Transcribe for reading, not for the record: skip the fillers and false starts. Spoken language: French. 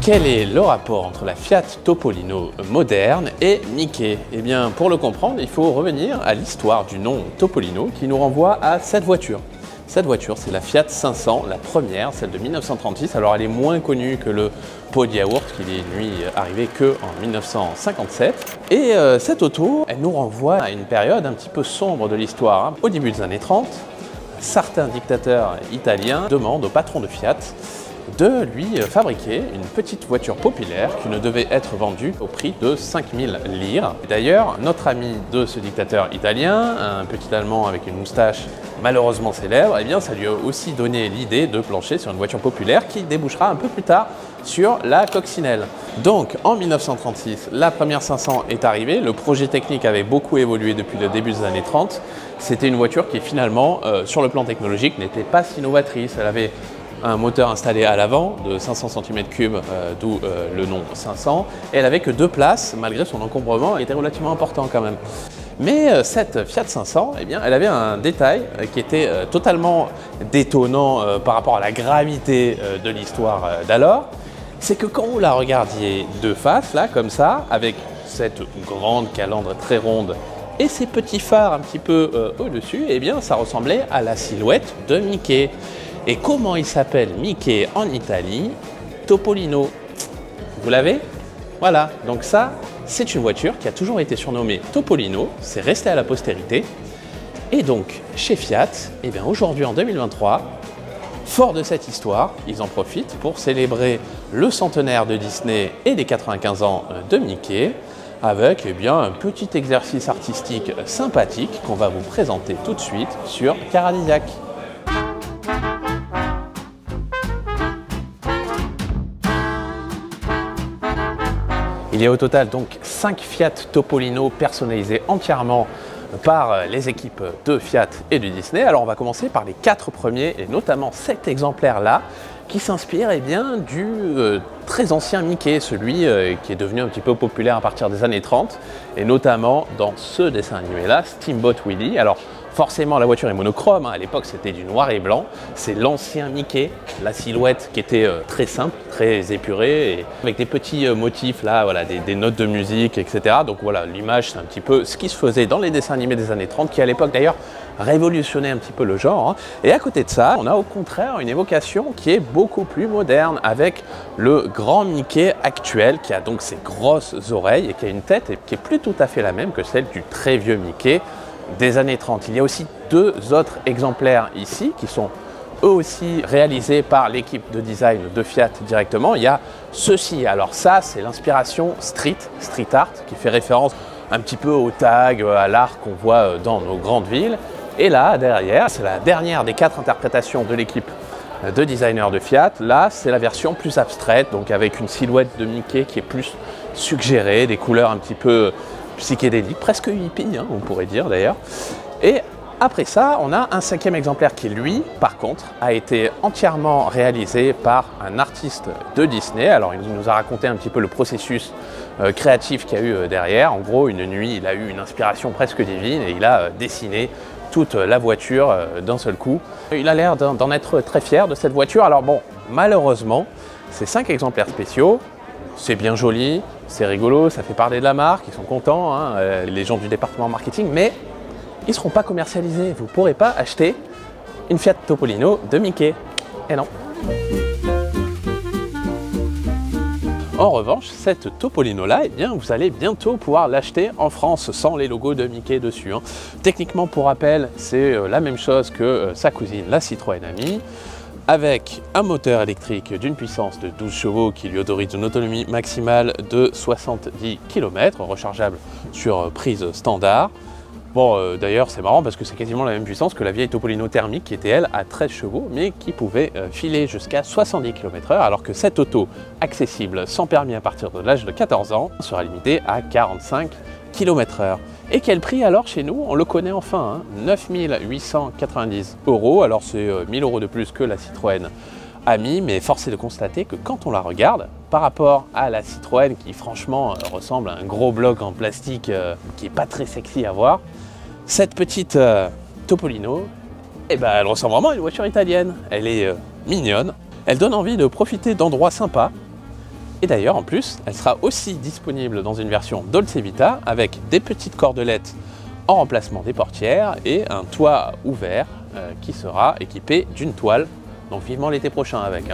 Quel est le rapport entre la Fiat Topolino moderne et Mickey? Eh bien, pour le comprendre, il faut revenir à l'histoire du nom Topolino qui nous renvoie à cette voiture. Cette voiture, c'est la Fiat 500, la première, celle de 1936. Alors, elle est moins connue que le pot de yaourt, qui est, lui, arrivé qu'en 1957. Et cette auto, elle nous renvoie à une période un petit peu sombre de l'histoire. Au début des années 30, certains dictateurs italiens demandent au patron de Fiat de lui fabriquer une petite voiture populaire qui ne devait être vendue au prix de 5000 lire. D'ailleurs, notre ami de ce dictateur italien, un petit Allemand avec une moustache malheureusement célèbre, eh bien, ça lui a aussi donné l'idée de plancher sur une voiture populaire qui débouchera un peu plus tard sur la coccinelle. Donc en 1936, la première 500 est arrivée, le projet technique avait beaucoup évolué depuis le début des années 30. C'était une voiture qui finalement, sur le plan technologique, n'était pas si novatrice. Elle avait un moteur installé à l'avant de 500 cm3, d'où le nom 500, et elle n'avait que 2 places, malgré son encombrement, elle était relativement important quand même. Mais cette Fiat 500, eh bien, elle avait un détail qui était totalement détonnant par rapport à la gravité de l'histoire d'alors, c'est que quand vous la regardiez de face, là, comme ça, avec cette grande calandre très ronde et ces petits phares un petit peu au-dessus, eh bien, ça ressemblait à la silhouette de Mickey. Et comment il s'appelle Mickey en Italie? Topolino. Vous l'avez? Voilà, donc ça, c'est une voiture qui a toujours été surnommée Topolino, c'est resté à la postérité. Et donc, chez Fiat, eh bien aujourd'hui en 2023, fort de cette histoire, ils en profitent pour célébrer le centenaire de Disney et les 95 ans de Mickey, avec eh bien, un petit exercice artistique sympathique qu'on va vous présenter tout de suite sur Caradisiac. Il y a au total donc 5 Fiat Topolino personnalisés entièrement par les équipes de Fiat et de Disney. Alors on va commencer par les 4 premiers et notamment cet exemplaire-là qui s'inspire eh bien, du très ancien Mickey, celui qui est devenu un petit peu populaire à partir des années 30 et notamment dans ce dessin animé-là, Steamboat Willie. Alors forcément la voiture est monochrome, hein. À l'époque c'était du noir et blanc, c'est l'ancien Mickey, la silhouette qui était très simple, très épurée, et avec des petits motifs là, voilà, des notes de musique, etc. Donc voilà, l'image c'est un petit peu ce qui se faisait dans les dessins animés des années 30, qui à l'époque d'ailleurs révolutionnait un petit peu le genre, hein. Et à côté de ça, on a au contraire une évocation qui est beaucoup plus moderne, avec le grand Mickey actuel, qui a donc ses grosses oreilles et qui a une tête qui est plus tout à fait la même que celle du très vieux Mickey des années 30. Il y a aussi 2 autres exemplaires ici qui sont eux aussi réalisés par l'équipe de design de Fiat directement. Il y a ceci, alors ça c'est l'inspiration street art qui fait référence un petit peu au tag, à l'art qu'on voit dans nos grandes villes. Et là derrière, c'est la dernière des 4 interprétations de l'équipe de designers de Fiat. Là c'est la version plus abstraite, donc avec une silhouette de Mickey qui est plus suggérée, des couleurs un petit peu psychédélique, presque hippie, hein, on pourrait dire d'ailleurs. Et après ça, on a un 5e exemplaire qui, lui, par contre, a été entièrement réalisé par un artiste de Disney. Alors, il nous a raconté un petit peu le processus créatif qu'il y a eu derrière. En gros, une nuit, il a eu une inspiration presque divine et il a dessiné toute la voiture d'un seul coup. Il a l'air d'en être très fier de cette voiture. Alors bon, malheureusement, ces 5 exemplaires spéciaux, c'est bien joli, c'est rigolo, ça fait parler de la marque, ils sont contents, hein, les gens du département marketing, mais ils ne seront pas commercialisés. Vous ne pourrez pas acheter une Fiat Topolino de Mickey. Et non. En revanche, cette Topolino-là, eh bien, vous allez bientôt pouvoir l'acheter en France sans les logos de Mickey dessus, hein. Techniquement, pour rappel, c'est la même chose que sa cousine, la Citroën Ami, avec un moteur électrique d'une puissance de 12 chevaux qui lui autorise une autonomie maximale de 70 km, rechargeable sur prise standard. Bon, d'ailleurs, c'est marrant parce que c'est quasiment la même puissance que la vieille Topolino thermique qui était, elle, à 13 chevaux, mais qui pouvait filer jusqu'à 70 km/h, alors que cette auto, accessible sans permis à partir de l'âge de 14 ans, sera limitée à 45 km/h. Et quel prix alors chez nous? On le connaît enfin, hein, 9 890 €. Alors c'est 1000 € de plus que la Citroën Ami, mais force est de constater que quand on la regarde, par rapport à la Citroën qui franchement ressemble à un gros bloc en plastique qui n'est pas très sexy à voir, cette petite Topolino, eh ben, elle ressemble vraiment à une voiture italienne. Elle est mignonne, elle donne envie de profiter d'endroits sympas, Et d'ailleurs, en plus, elle sera aussi disponible dans une version Dolce Vita avec des petites cordelettes en remplacement des portières et un toit ouvert qui sera équipé d'une toile. Donc vivement l'été prochain avec.